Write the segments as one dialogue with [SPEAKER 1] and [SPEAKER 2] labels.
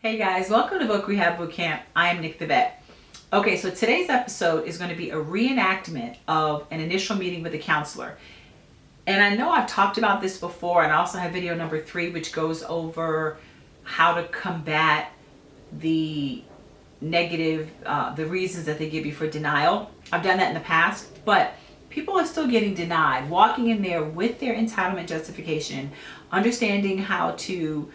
[SPEAKER 1] Hey guys, welcome to Voc Rehab Bootcamp. I am Nick the Vet. Okay, so today's episode is going to be a reenactment of an initial meeting with a counselor. And I know I've talked about this before, and I also have video number 3, which goes over how to combat the negative, the reasons that they give you for denial. I've done that in the past, but people are still getting denied. Walking in there with their entitlement justification, understanding how to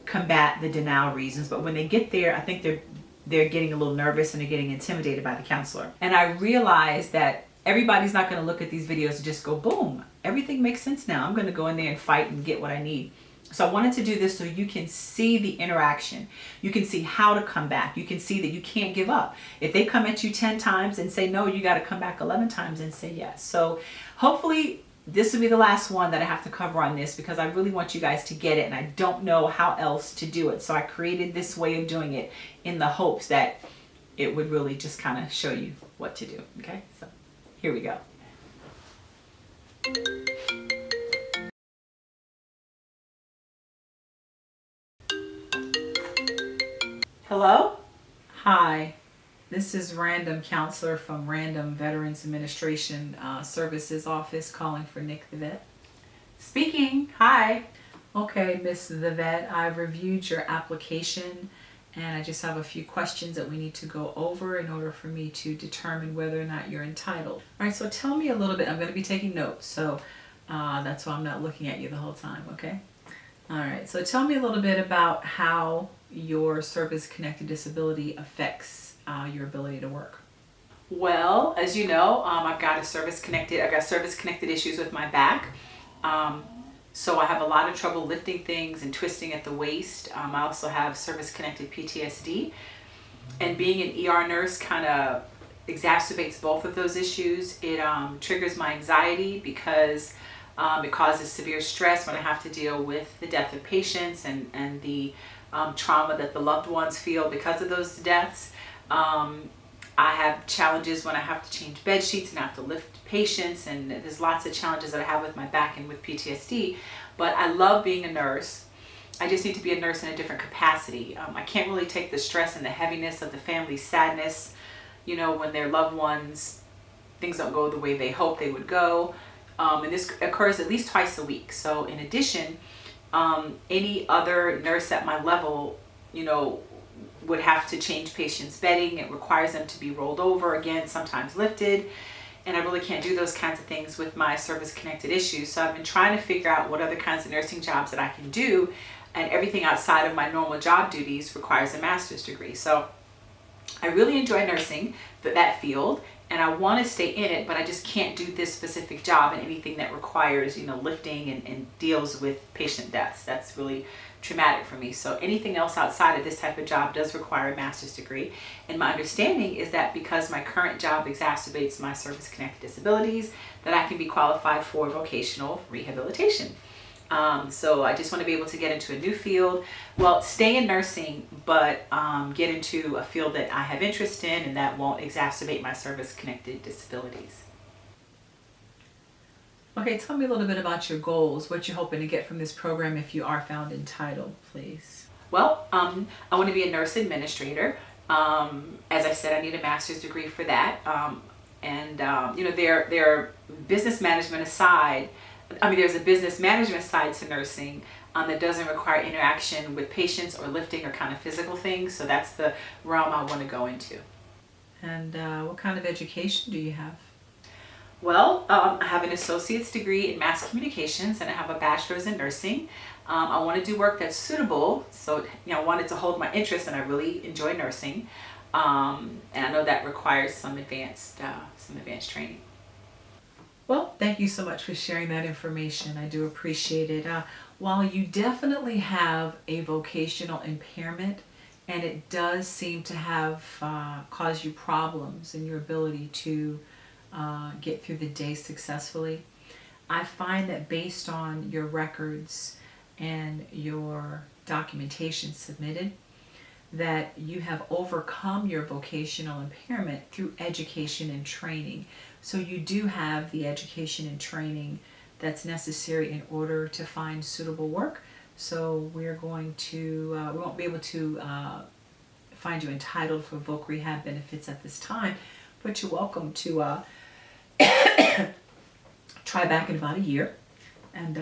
[SPEAKER 1] combat the denial reasons, but when they get there, I think they're getting a little nervous and they're getting intimidated by the counselor. And I realized that everybody's not going to look at these videos and just go, boom, everything makes sense now. I'm going to go in there and fight and get what I need. So I wanted to do this so you can see the interaction. You can see how to come back. You can see that you can't give up. If they come at you 10 times and say no, you got to come back 11 times and say yes. So hopefully this will be the last one that I have to cover on this, because I really want you guys to get it and I don't know how else to do it. So I created this way of doing it in the hopes that it would really just kind of show you what to do. Okay, so here we go. Hello? Hi. This is Random Counselor from Random Veterans Administration Services Office calling for Nick the Vet. Speaking. Hi. Okay, Miss the Vet, I've reviewed your application and I just have a few questions that we need to go over in order for me to determine whether or not you're entitled. All right, so tell me a little bit. I'm going to be taking notes, so that's why I'm not looking at you the whole time, okay? All right, so tell me a little bit about how your service-connected disability affects your ability to work. Well, as you know, I've got service-connected issues with my back. So I have a lot of trouble lifting things and twisting at the waist. I also have service-connected PTSD. And being an ER nurse kind of exacerbates both of those issues. It triggers my anxiety because it causes severe stress when I have to deal with the death of patients and the trauma that the loved ones feel because of those deaths. I have challenges when I have to change bed sheets and I have to lift patients, and there's lots of challenges that I have with my back and with PTSD, but I love being a nurse. I just need to be a nurse in a different capacity. I can't really take the stress and the heaviness of the family's sadness, you know, when their loved ones, things don't go the way they hope they would go. And this occurs at least twice a week. So in addition, any other nurse at my level, you know, would have to change patients' bedding. It requires them to be rolled over again, sometimes lifted. And I really can't do those kinds of things with my service-connected issues. So I've been trying to figure out what other kinds of nursing jobs that I can do, and everything outside of my normal job duties requires a master's degree. So I really enjoy nursing, that field, and I want to stay in it, but I just can't do this specific job and anything that requires, you know, lifting and deals with patient deaths. That's really traumatic for me. So anything else outside of this type of job does require a master's degree. And my understanding is that because my current job exacerbates my service-connected disabilities, that I can be qualified for vocational rehabilitation. So I just want to be able to get into a new field, well, stay in nursing, but get into a field that I have interest in and that won't exacerbate my service-connected disabilities. Okay, tell me a little bit about your goals, what you're hoping to get from this program if you are found entitled, please. Well, I want to be a nurse administrator. As I said, I need a master's degree for that. You know, their business management aside, there's a business management side to nursing that doesn't require interaction with patients or lifting or kind of physical things. So that's the realm I want to go into. And what kind of education do you have? Well, I have an associate's degree in mass communications and I have a bachelor's in nursing. I want to do work that's suitable, so you know, I wanted to hold my interest, and I really enjoy nursing. And I know that requires some advanced training. Well, thank you so much for sharing that information. I do appreciate it. While you definitely have a vocational impairment, and it does seem to have caused you problems in your ability to get through the day successfully, I find that based on your records and your documentation submitted, that you have overcome your vocational impairment through education and training. So you do have the education and training that's necessary in order to find suitable work So we're going to, we won't be able to find you entitled for Voc Rehab benefits at this time, but you're welcome to try back in about a year, and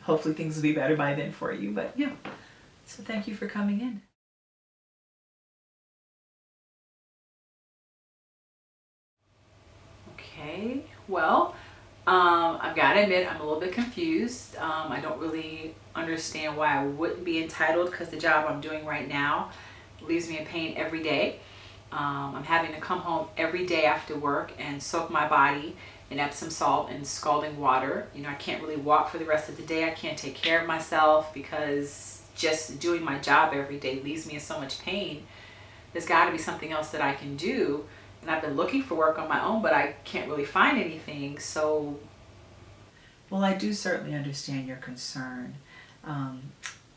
[SPEAKER 1] hopefully things will be better by then for you. But yeah, so thank you for coming in. Okay, well, I've got to admit I'm a little bit confused. I don't really understand why I wouldn't be entitled, because the job I'm doing right now leaves me in pain every day. I'm having to come home every day after work and soak my body in Epsom salt and scalding water. You know, I can't really walk for the rest of the day. I can't take care of myself because just doing my job every day leaves me in so much pain. There's got to be something else that I can do. And I've been looking for work on my own, but I can't really find anything. So, well, I do certainly understand your concern.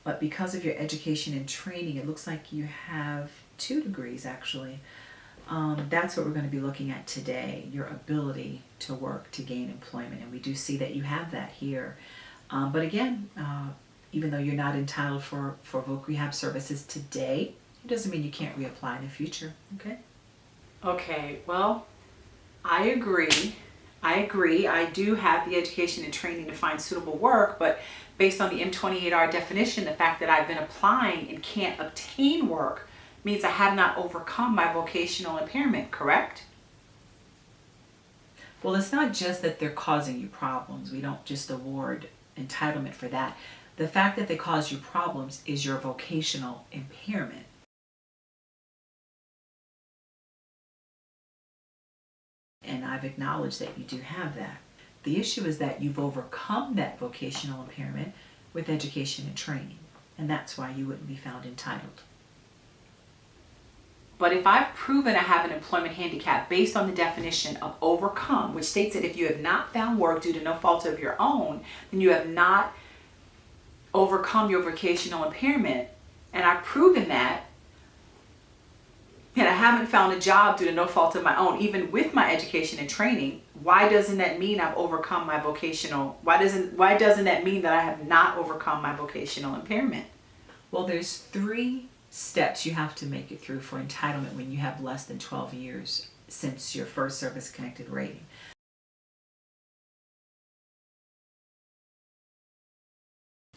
[SPEAKER 1] But because of your education and training, it looks like you have 2 degrees actually. That's what we're going to be looking at today, your ability to work to gain employment. And we do see that you have that here. But again, even though you're not entitled for Voc Rehab services today, it doesn't mean you can't reapply in the future, okay? Okay, well, I agree. I do have the education and training to find suitable work, but based on the M28R definition, the fact that I've been applying and can't obtain work means I have not overcome my vocational impairment, correct? Well, it's not just that they're causing you problems. We don't just award entitlement for that. The fact that they cause you problems is your vocational impairment. And I've acknowledged that you do have that. The issue is that you've overcome that vocational impairment with education and training, and that's why you wouldn't be found entitled. But if I've proven I have an employment handicap based on the definition of overcome, which states that if you have not found work due to no fault of your own, then you have not overcome your vocational impairment, and I've proven that, and I haven't found a job due to no fault of my own, even with my education and training, why doesn't that mean I've overcome my vocational, why doesn't that mean that I have not overcome my vocational impairment? Well, there's 3 steps you have to make it through for entitlement when you have less than 12 years since your first service-connected rating.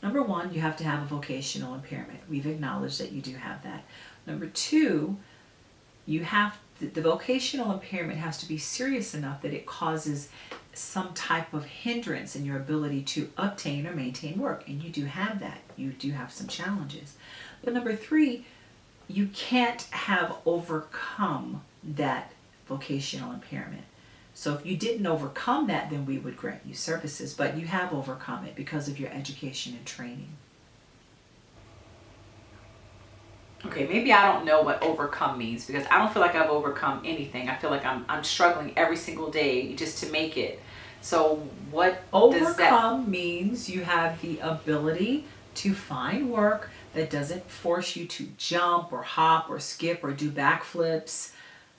[SPEAKER 1] Number 1, you have to have a vocational impairment. We've acknowledged that you do have that. Number 2, the vocational impairment has to be serious enough that it causes some type of hindrance in your ability to obtain or maintain work. And you do have that. You do have some challenges. But number 3, you can't have overcome that vocational impairment. So if you didn't overcome that, then we would grant you services. But you have overcome it because of your education and training. Okay, maybe I don't know what overcome means, because I don't feel like I've overcome anything. I feel like I'm struggling every single day just to make it. So what does that... Overcome means you have the ability to find work that doesn't force you to jump or hop or skip or do backflips.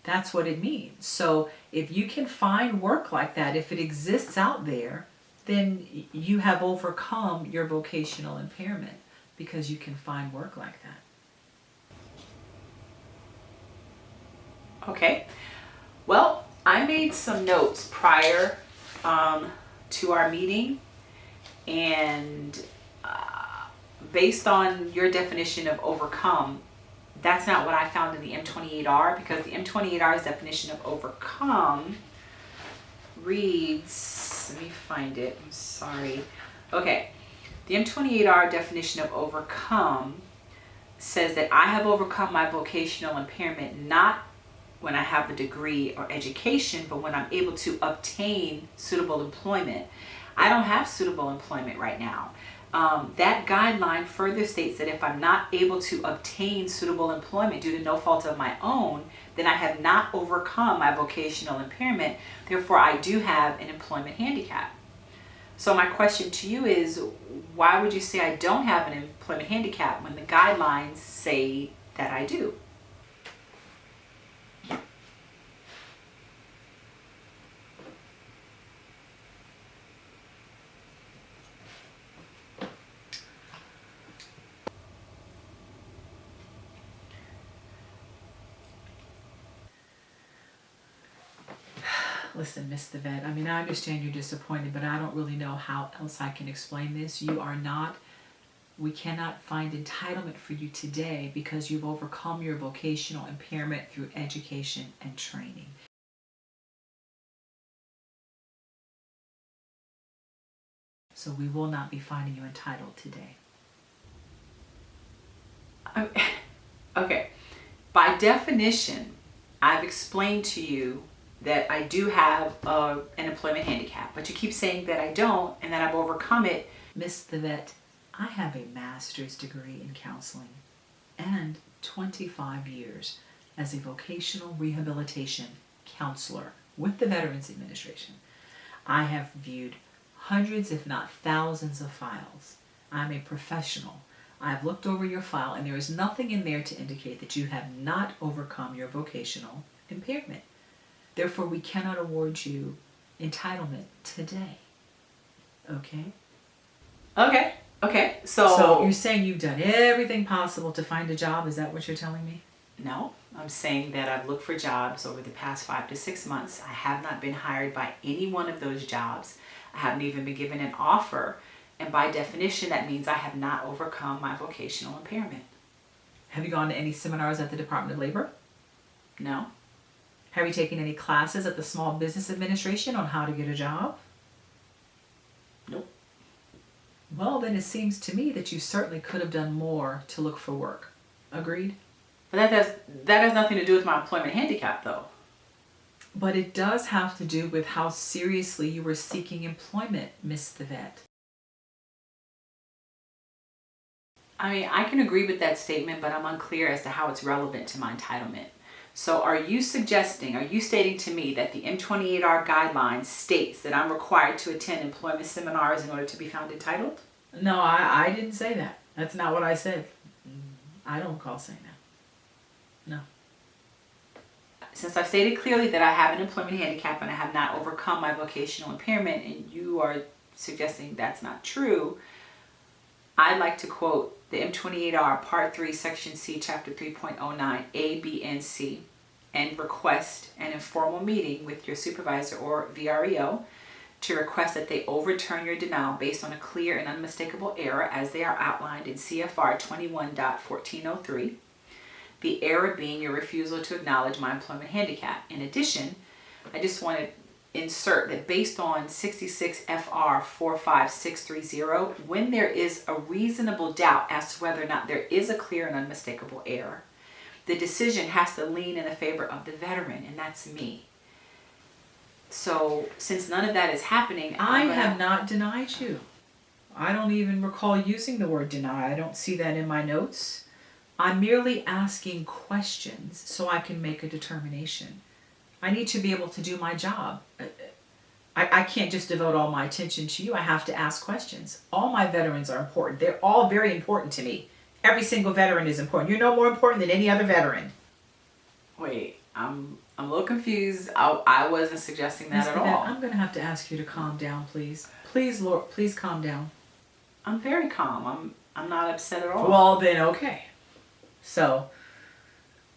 [SPEAKER 1] That's what it means. So if you can find work like that, if it exists out there, then you have overcome your vocational impairment because you can find work like that. Okay, well, I made some notes prior to our meeting, and based on your definition of overcome, that's not what I found in the M28R, because the M28R's definition of overcome reads, let me find it, I'm sorry. Okay, the M28R definition of overcome says that I have overcome my vocational impairment not when I have a degree or education, but when I'm able to obtain suitable employment. I don't have suitable employment right now. That guideline further states that if I'm not able to obtain suitable employment due to no fault of my own, then I have not overcome my vocational impairment. Therefore, I do have an employment handicap. So my question to you is, why would you say I don't have an employment handicap when the guidelines say that I do? Listen, Miss the Vet, I mean, I understand you're disappointed, but I don't really know how else I can explain this. We cannot find entitlement for you today because you've overcome your vocational impairment through education and training. So we will not be finding you entitled today.
[SPEAKER 2] Okay, by definition, I've explained to you that I do have an employment handicap, but you keep saying that I don't and that I've overcome it.
[SPEAKER 1] Miss the Vet, I have a master's degree in counseling and 25 years as a vocational rehabilitation counselor with the Veterans Administration. I have viewed hundreds, if not thousands, of files. I'm a professional. I've looked over your file and there is nothing in there to indicate that you have not overcome your vocational impairment. Therefore, we cannot award you entitlement today. Okay?
[SPEAKER 2] Okay.
[SPEAKER 1] So you're saying you've done everything possible to find a job? Is that what you're telling me?
[SPEAKER 2] No, I'm saying that I've looked for jobs over the past 5 to 6 months. I have not been hired by any one of those jobs. I haven't even been given an offer. And by definition, that means I have not overcome my vocational impairment.
[SPEAKER 1] Have you gone to any seminars at the Department of Labor?
[SPEAKER 2] No.
[SPEAKER 1] Have you taken any classes at the Small Business Administration on how to get a job?
[SPEAKER 2] Nope.
[SPEAKER 1] Well, then it seems to me that you certainly could have done more to look for work. Agreed?
[SPEAKER 2] But that has nothing to do with my employment handicap, though.
[SPEAKER 1] But it does have to do with how seriously you were seeking employment, Miss the Vet.
[SPEAKER 2] I mean, I can agree with that statement, but I'm unclear as to how it's relevant to my entitlement. So are you stating to me that the M28R guidelines states that I'm required to attend employment seminars in order to be found entitled?
[SPEAKER 1] No, I didn't say that. That's not what I said. I don't recall saying that. No.
[SPEAKER 2] Since I've stated clearly that I have an employment handicap and I have not overcome my vocational impairment, and you are suggesting that's not true, I'd like to quote the M28R Part 3, Section C, Chapter 3.09, A, B, and C, and request an informal meeting with your supervisor or VREO to request that they overturn your denial based on a clear and unmistakable error as they are outlined in CFR 21.1403. The error being your refusal to acknowledge my employment handicap. In addition, I just want to insert that based on 66 FR 45630, when there is a reasonable doubt as to whether or not there is a clear and unmistakable error, the decision has to lean in the favor of the veteran, and that's me. So since none of that is happening,
[SPEAKER 1] I have not denied you. I don't even recall using the word deny. I don't see that in my notes. I'm merely asking questions so I can make a determination. I need to be able to do my job. I can't just devote all my attention to you. I have to ask questions. All my veterans are important. They're all very important to me. Every single veteran is important. You're no more important than any other veteran.
[SPEAKER 2] Wait, I'm a little confused. I wasn't suggesting that at all.
[SPEAKER 1] I'm going to have to ask you to calm down, please. Please, Lord, please calm down.
[SPEAKER 2] I'm very calm. I'm not upset at all.
[SPEAKER 1] Well, then, okay. So,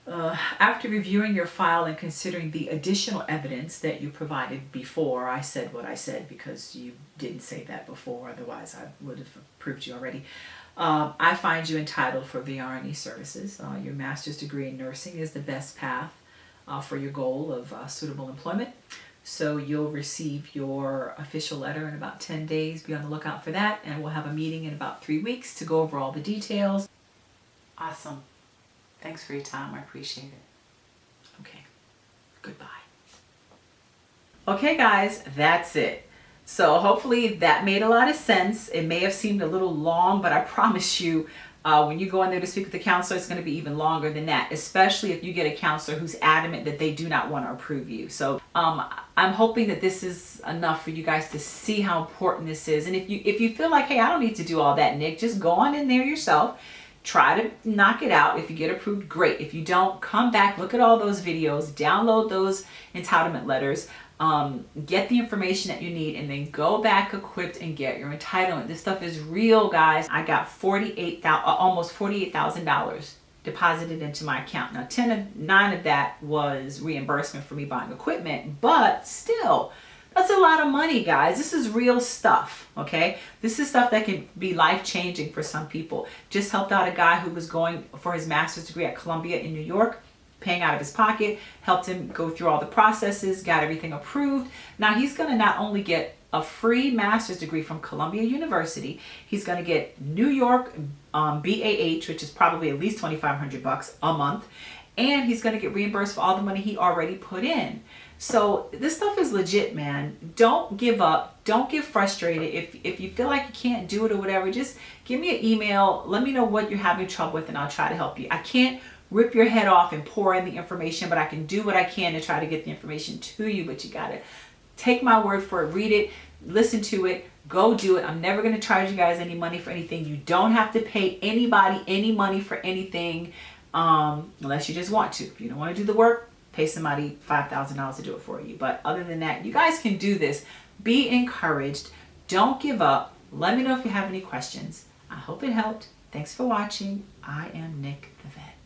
[SPEAKER 1] after reviewing your file and considering the additional evidence that you provided before, I said what I said because you didn't say that before, otherwise I would have approved you already. I find you entitled for VRNE services. Your master's degree in nursing is the best path for your goal of suitable employment. So you'll receive your official letter in about 10 days. Be on the lookout for that, and we'll have a meeting in about 3 weeks to go over all the details.
[SPEAKER 2] Awesome. Thanks for your time. I appreciate it.
[SPEAKER 1] Okay. Goodbye.
[SPEAKER 2] Okay, guys, that's it. So hopefully that made a lot of sense. It may have seemed a little long, but I promise you, when you go in there to speak with the counselor, it's going to be even longer than that, especially if you get a counselor who's adamant that they do not want to approve you. So I'm hoping that this is enough for you guys to see how important this is. And if you feel like, hey, I don't need to do all that, Nick, just go on in there yourself. Try to knock it out. If you get approved, great. If you don't, come back, look at all those videos, download those entitlement letters, get the information that you need, and then go back equipped and get your entitlement. This stuff is real, guys. I got almost $48,000
[SPEAKER 1] deposited into my account. Now, 9 of that was reimbursement for me buying equipment, but still, that's a lot of money, guys. This is real stuff, okay? This is stuff that can be life-changing for some people. Just helped out a guy who was going for his master's degree at Columbia in New York, paying out of his pocket, helped him go through all the processes, got everything approved. Now he's gonna not only get a free master's degree from Columbia University, he's gonna get New York BAH, which is probably at least $2,500 a month, and he's gonna get reimbursed for all the money he already put in. So this stuff is legit, man. Don't give up. Don't get frustrated. If you feel like you can't do it or whatever, just give me an email. Let me know what you're having trouble with and I'll try to help you. I can't rip your head off and pour in the information, but I can do what I can to try to get the information to you. But you gotta take my word for it. Read it, listen to it, go do it. I'm never gonna charge you guys any money for anything. You don't have to pay anybody any money for anything unless you just want to. If you don't want to do the work, pay somebody $5,000 to do it for you. But other than that, you guys can do this. Be encouraged. Don't give up. Let me know if you have any questions. I hope it helped. Thanks for watching. I am Nick the Vet.